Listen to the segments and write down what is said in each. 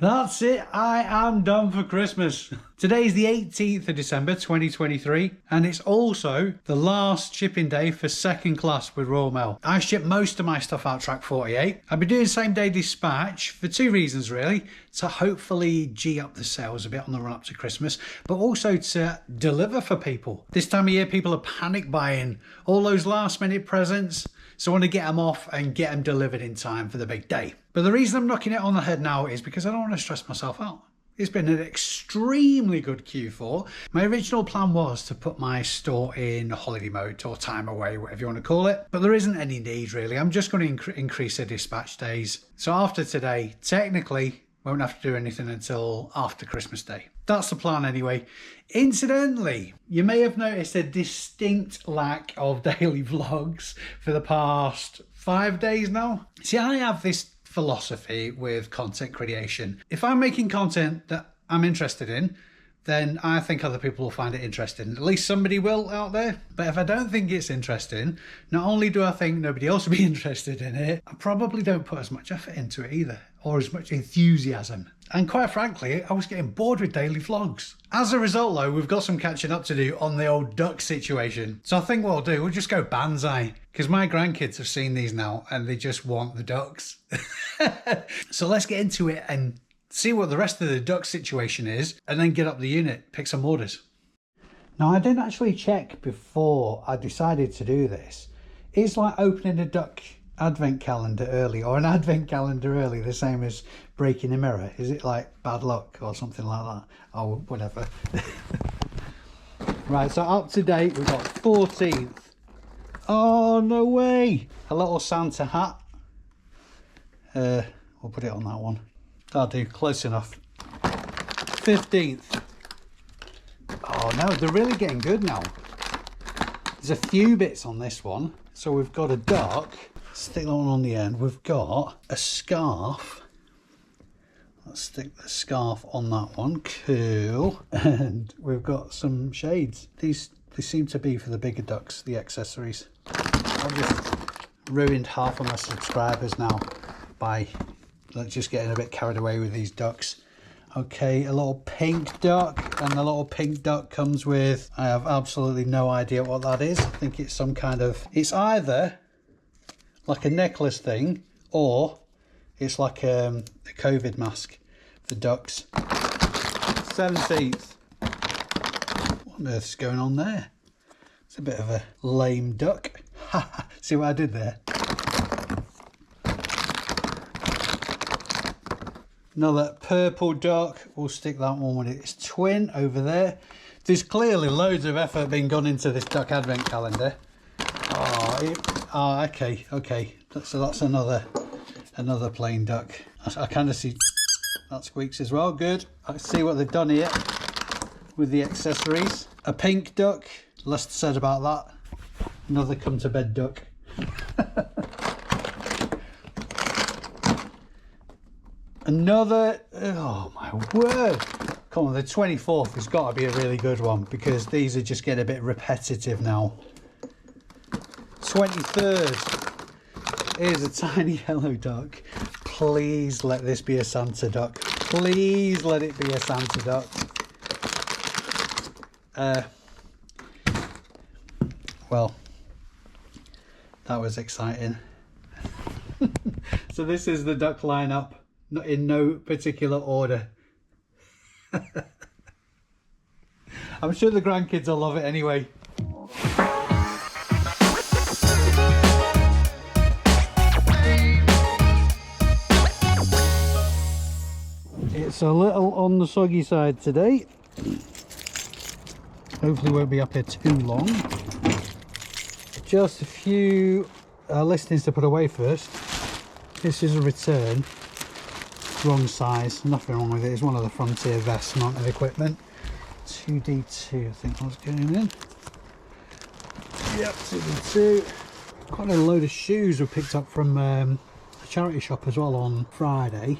That's it, I am done for Christmas. Today is the 18th of December 2023 and it's also the last shipping day for second class with Royal Mail. I ship most of my stuff out track 48. I've been doing same day dispatch for two reasons really. To hopefully G up the sales a bit on the run up to Christmas, but also to deliver for people. This time of year people are panic buying all those last minute presents. So I want to get them off and get them delivered in time for the big day. But the reason I'm knocking it on the head now is because I don't want to stress myself out. It's been an extremely good Q4. My original plan was to put my store in holiday mode or time away, whatever you want to call it. But there isn't any need really. I'm just going to increase the dispatch days. So after today, technically, won't have to do anything until after Christmas Day. That's the plan anyway. Incidentally, you may have noticed a distinct lack of daily vlogs for the past 5 days now. See, I have this philosophy with content creation. If I'm making content that I'm interested in, then I think other people will find it interesting. At least somebody will out there. But if I don't think it's interesting, not only do I think nobody else will be interested in it, I probably don't put as much effort into it either, or as much enthusiasm. And quite frankly, I was getting bored with daily vlogs. As a result though, we've got some catching up to do on the old duck situation. So I think what we'll do, we'll just go banzai, because my grandkids have seen these now and they just want the ducks. So let's get into it and see what the rest of the duck situation is, and then get up the unit, pick some orders. Now I didn't actually check before I decided to do this. It's like opening a duck advent calendar early, or an advent calendar early, the same as breaking a mirror. Is it like bad luck or something like that? Or whatever. Right, so up to date we've got 14th. Oh, no way. A little Santa hat. We'll put it on that one. That'll do, close enough. 15th. Oh no, they're really getting good now. There's a few bits on this one. So we've got a duck. Stick that one on the end. We've got a scarf. Let's stick the scarf on that one. Cool. And we've got some shades. They seem to be for the bigger ducks, the accessories. I've just ruined half of my subscribers now by just getting a bit carried away with these ducks. Okay, a little pink duck, and the little pink duck comes with, I have absolutely no idea what that is. I think it's some kind of, it's either like a necklace thing, or it's like a COVID mask for ducks. 17th. What on earth is going on there? It's a bit of a lame duck. See what I did there? Another purple duck. We'll stick that one with its twin over there. There's clearly loads of effort being gone into this duck advent calendar. Okay. So that's another plain duck. I kind of see that squeaks as well. Good. I see what they've done here with the accessories. A pink duck. Less said about that. Another come to bed duck. Another, oh my word. Come on, the 24th has got to be a really good one, because these are just getting a bit repetitive now. 23rd. Here's a tiny yellow duck. Please let this be a Santa duck. Please let it be a Santa duck. Well, that was exciting. So this is the duck lineup. Not in no particular order. I'm sure the grandkids will love it anyway. It's a little on the soggy side today. Hopefully won't be up here too long. Just a few listings to put away first. This is a return. Wrong size, nothing wrong with it. It's one of the Frontier vest mounted equipment. 2D2 I think was going in. Yep, 2D2. Quite a load of shoes were picked up from a charity shop as well on Friday.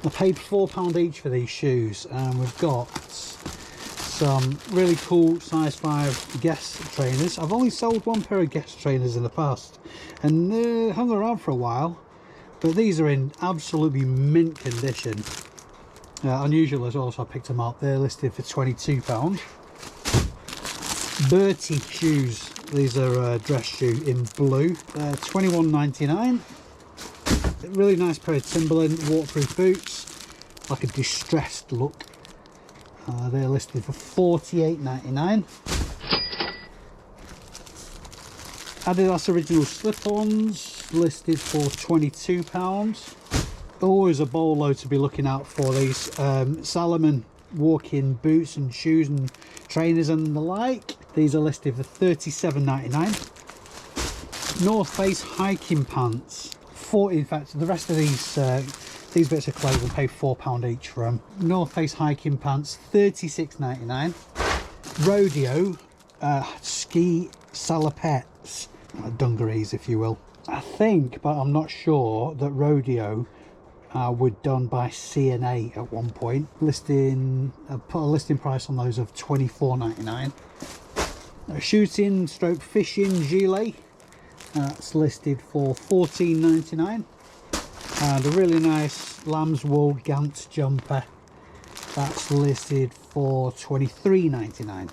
I paid £4 each for these shoes, and we've got some really cool size 5 Guess trainers. I've only sold one pair of Guess trainers in the past, and hung around for a while, but these are in absolutely mint condition. Unusual as well, so I picked them up. They're listed for £22. Bertie shoes, these are a dress shoe in blue, £21.99. Really nice pair of Timberland waterproof boots, like a distressed look. They're listed for £48.99. Adidas original slip-ons listed for £22. Always a bolo to be looking out for these Salomon walk-in boots and shoes and trainers and the like. These are listed for £37.99. North Face hiking pants. In fact, the rest of these bits of clothing pay £4 each for them. North Face hiking pants, £36.99. Rodeo ski salopettes, dungarees if you will. I think, but I'm not sure, that Rodeo were done by C&A at one point. Put a listing price on those of £24.99. Shooting stroke fishing gilet, that's listed for £14.99. And a really nice lamb's wool Gant jumper, that's listed for £23.99.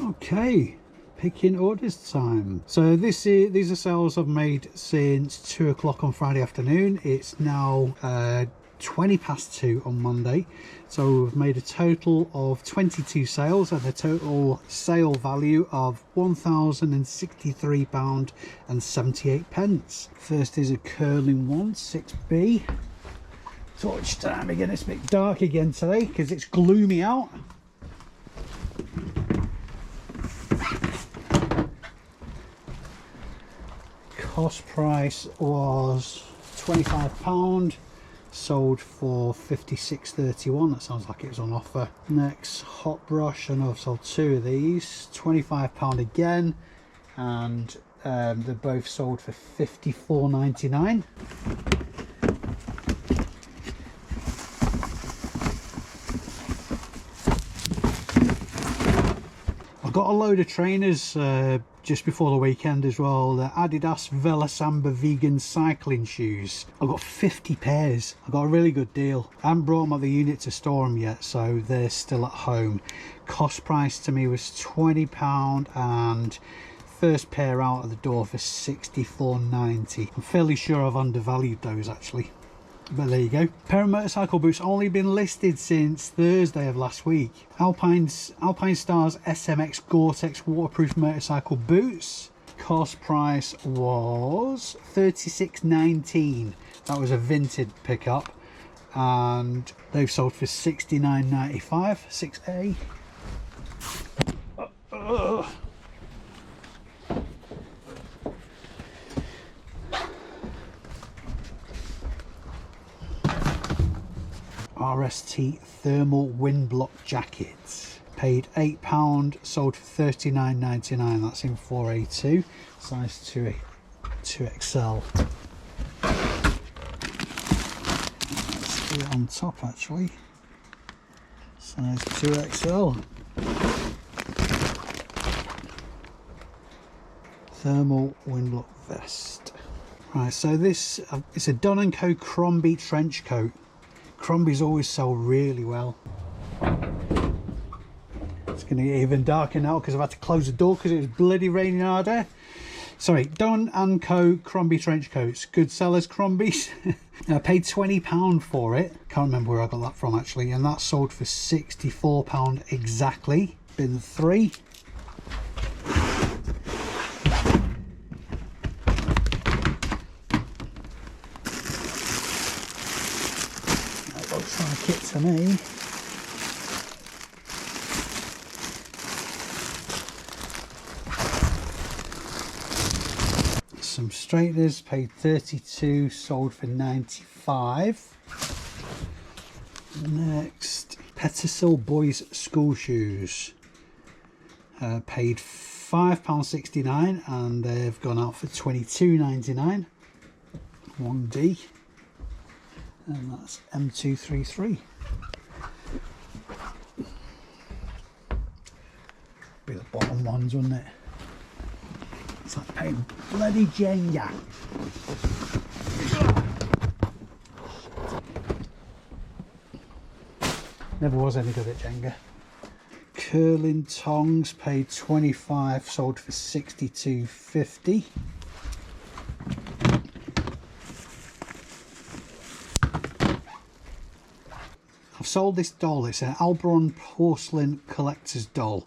Okay, picking orders time. So these are sales I've made since 2 o'clock on Friday afternoon. It's now 20 past 2 on Monday, so we've made a total of 22 sales at a total sale value of £1,063.78. First is a curling one, 6B. Torch time again. It's a bit dark again today because it's gloomy out. Cost price was £25, sold for £56.31. That sounds like it was on offer. Next, hot brush, I know I've sold 2 of these, £25 again, and they're both sold for £54.99. I got a load of trainers just before the weekend as well. The Adidas Velasamba vegan cycling shoes. I've got 50 pairs. I got a really good deal. I haven't brought them at the unit to store them yet, so they're still at home. Cost price to me was £20, and first pair out of the door for £64.90. I'm fairly sure I've undervalued those actually, but there you go. Pair of motorcycle boots, only been listed since Thursday of last week. Alpine Stars SMX Gore-Tex waterproof motorcycle boots. Cost price was £36.19. That was a vintage pickup, and they've sold for £69.95. 6A. RST thermal wind block jackets, paid £8, sold for £39.99. that's in 4A2, size 2XL. Let's do it on top actually, size 2XL. Thermal wind block vest. Right, so this it's a Dunn & Co Crombie trench coat. Crombies always sell really well. It's going to get even darker now because I've had to close the door because it was bloody raining out there. Sorry, Dunn & Co Crombie trench coats. Good sellers, Crombies. I paid £20 for it. Can't remember where I got that from actually, and that sold for £64 exactly. Bin 3. Looks like it to me. Some straighteners, paid 32, sold for 95. Next, Petersil boys school shoes, paid £5.69 and they've gone out for £22.99. 1D. And that's M233. Be the bottom ones, wouldn't it? It's like playing bloody Jenga. Never was any good at Jenga. Curling tongs, paid 25, sold for 62.50. I've sold this doll. It's an Albron porcelain collector's doll.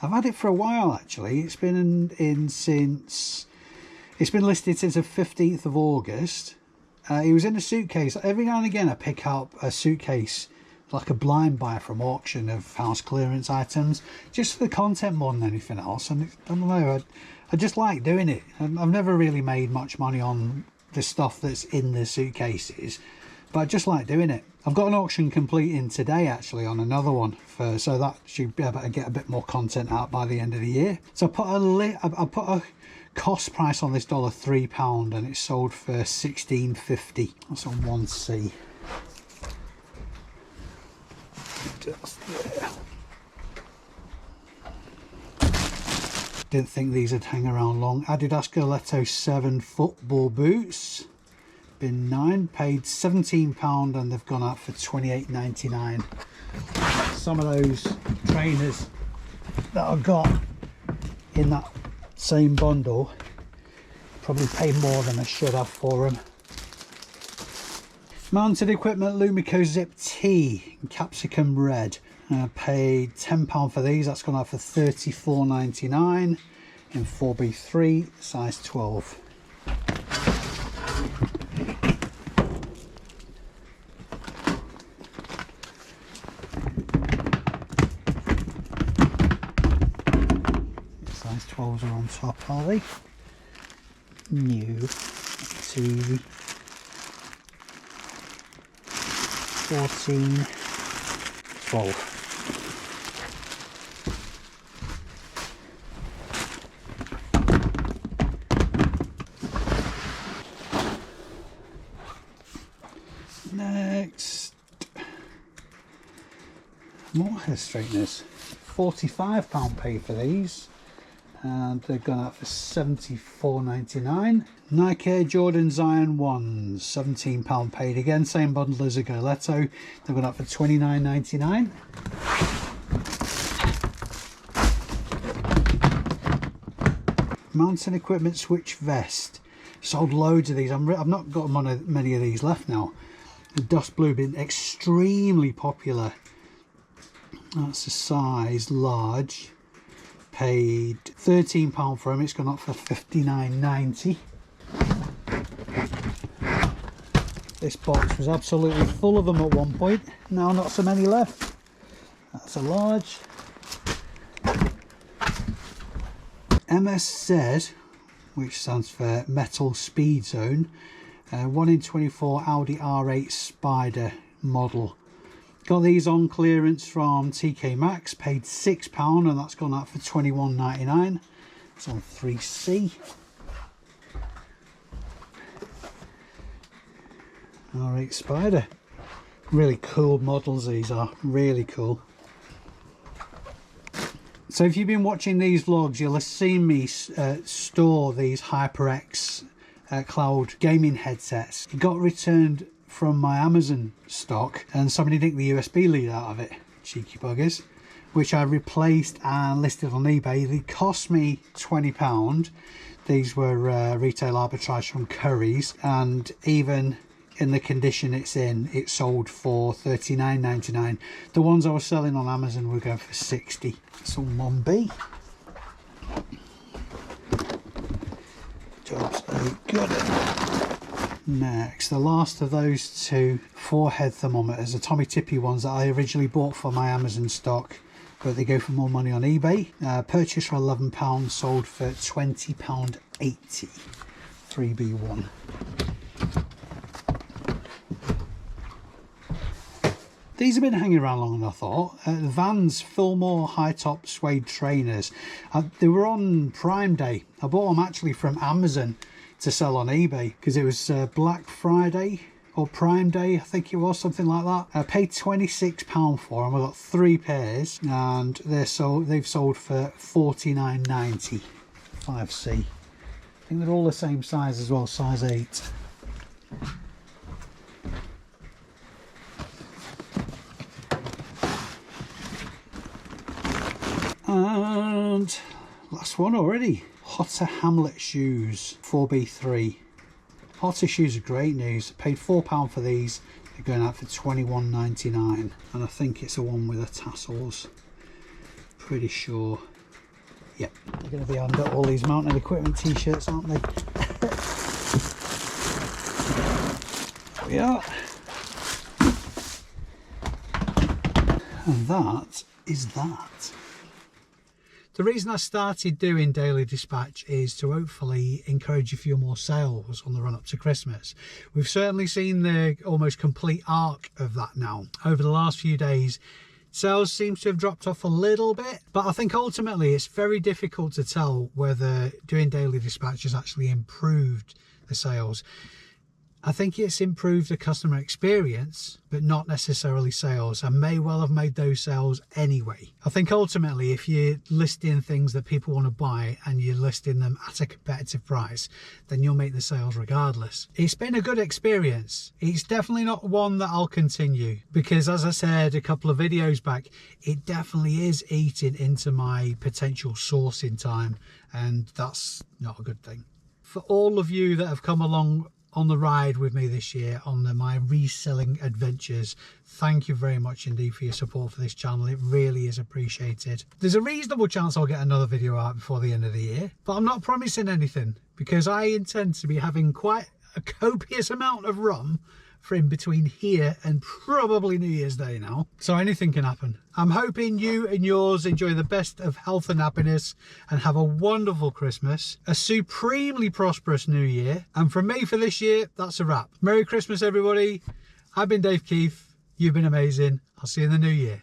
I've had it for a while actually. It's been it's been listed since the 15th of August. It was in a suitcase. Every now and again I pick up a suitcase, like a blind buy from auction of house clearance items, just for the content more than anything else. And I don't know, I just like doing it. I've never really made much money on the stuff that's in the suitcases, but I just like doing it. I've got an auction completing today actually on another one, so that should be able to get a bit more content out by the end of the year. So I put a cost price on this doll of £3 and it's sold for 16.50. That's on 1C. Just there. Didn't think these would hang around long. Adidas Goletto 7 football boots. Bin 9, paid £17 and they've gone out for £28.99. Some of those trainers that I got in that same bundle probably paid more than I should have for them. Mounted equipment, Lumico Zip T in capsicum red. Paid £10 for these. That's gone out for £34.99 in 4B3 size 12. Size 12s are on top, are they? New. That's too easy. 14, 12. Next, more hair straighteners. £45 pay for these, and they've gone out for £74.99. Nike Air Jordan Zion 1s, £17 paid again, same bundle as a Goletto. They've gone out for £29.99. Mountain equipment switch vest. Sold loads of these. I've not got many of these left now. The dust blue been extremely popular. That's a size large. Paid £13 for them. It's gone up for £59.90. This box was absolutely full of them at one point. Now not so many left. That's a large. MSZ, which stands for Metal Speed Zone, 1 in 24 Audi R8 Spider model. Got these on clearance from TK Maxx, paid £6 and that's gone out for £21.99. It's on 3C. R8 Spider. Really cool models these are, really cool. So if you've been watching these vlogs, you'll have seen me store these HyperX cloud gaming headsets. It got returned from my Amazon stock and somebody nicked the USB lead out of it, cheeky buggers, which I replaced and listed on eBay. They cost me £20. These were retail arbitrage from Curry's, and even in the condition it's in, it sold for $39.99. The ones I was selling on Amazon were going for $60. It's on 1B. Job's a good one. Next, the last of those two forehead thermometers, the Tommy Tippy ones that I originally bought for my Amazon stock, but they go for more money on eBay. Purchased for £11, sold for £20.80. 3B1. These have been hanging around longer than I thought. Vans Fillmore high top suede trainers. They were on Prime Day. I bought them actually from Amazon to sell on eBay because it was Black Friday or Prime Day, I think it was, something like that. I paid £26 for them. I got 3 pairs and they've sold for £49.90. 5C. think they're all the same size as well, size 8. And last one already. Hotter Hamlet shoes, 4B3. Hotter shoes are great news. I paid £4 for these. They're going out for £21.99, and I think it's the one with the tassels. Pretty sure. Yep, they're going to be under all these mounted equipment t-shirts, aren't they? There we are. And that is that. The reason I started doing daily dispatch is to hopefully encourage a few more sales on the run up to Christmas. We've certainly seen the almost complete arc of that now. Over the last few days, sales seems to have dropped off a little bit, but I think ultimately it's very difficult to tell whether doing daily dispatch has actually improved the sales. I think it's improved the customer experience, but not necessarily sales, and may well have made those sales anyway. I think ultimately if you're listing things that people want to buy and you're listing them at a competitive price, then you'll make the sales regardless. It's been a good experience. It's definitely not one that I'll continue, because as I said a couple of videos back, it definitely is eating into my potential sourcing time, and that's not a good thing. For all of you that have come along on the ride with me this year on my reselling adventures, thank you very much indeed for your support for this channel. It really is appreciated. There's a reasonable chance I'll get another video out before the end of the year, but I'm not promising anything, because I intend to be having quite a copious amount of rum for in between here and probably New Year's Day now, so anything can happen. I'm hoping you and yours enjoy the best of health and happiness and have a wonderful Christmas, a supremely prosperous New Year, and from me for this year, that's a wrap. Merry Christmas everybody. I've been Dave Keeffe, you've been amazing. I'll see you in the new year.